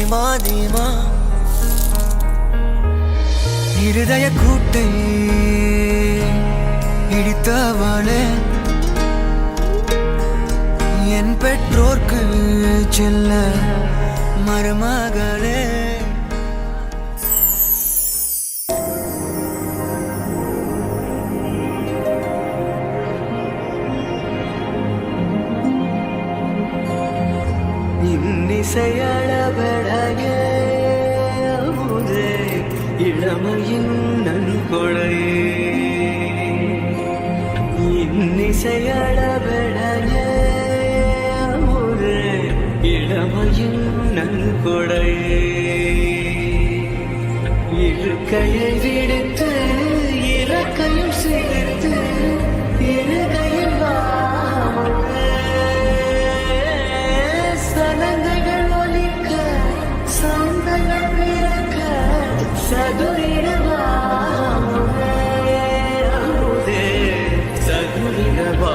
ಧೀಮಾ ಹೃದಯ ಕೂಟೆ ಹಿಡಿತವಳೆ என் பெற்றோர்க்கு செல்ல மருமகளே இன்னிசையளபடைய முதே இளமையின் நன்கொடையே இன்னிசையளபடைய இளமையின் நன்கொடையே இருக்கையை விடுத்து இறக்கையும் சேர்த்து இருகையில் சனங்கள் ஒலிக்க சந்தங்கள் பிறக்க சதுரிடவா சதுரிடவா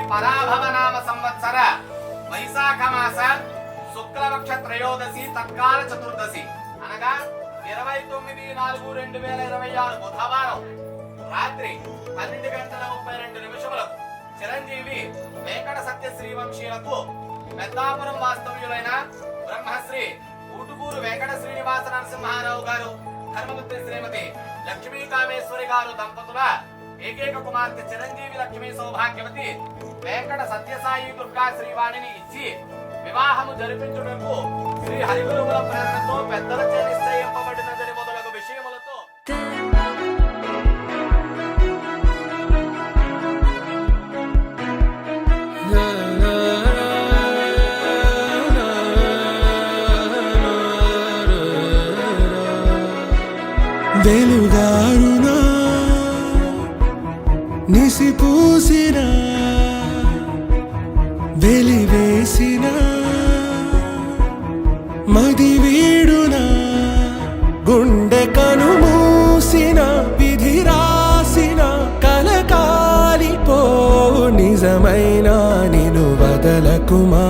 పరాభవనామ సంవత్సర వైశాఖ మాస శుక్లపక్ష త్రయోదశి తత్కాల చతుర్దశి అనగా 29/4/2026 బుధవారం రాత్రి 12:32 చిరంజీవి వెంకట సత్యశ్రీ వంశీయులకు పెద్దాపురం వాస్తవ్యులైన బ్రహ్మశ్రీ ఊటుకూరు వెంకట శ్రీనివాస నరసింహారావు గారు ధర్మపుత్రి శ్రీమతి లక్ష్మీ కామేశ్వరి గారు దంపతుల ఏకైక కుమార్తె చిరంజీవి లక్ష్మీ సౌభాగ్యవతి వెంకట సత్యసాయి దుర్గా శ్రీవాణిని ఇచ్చి వివాహము జరిపించుటకు శ్రీ హరిగురువుల ప్రేరణతో పెద్దలచే నిశ్చయింపబడినదని మొదలగు విషయములతో వెలుగారునా నిసిపూసిన వెలివేసిన మది వీడున గుండె కనుమూసిన విధి రాసిన కలకాలిపో నిజమైన నిను వదలకుమా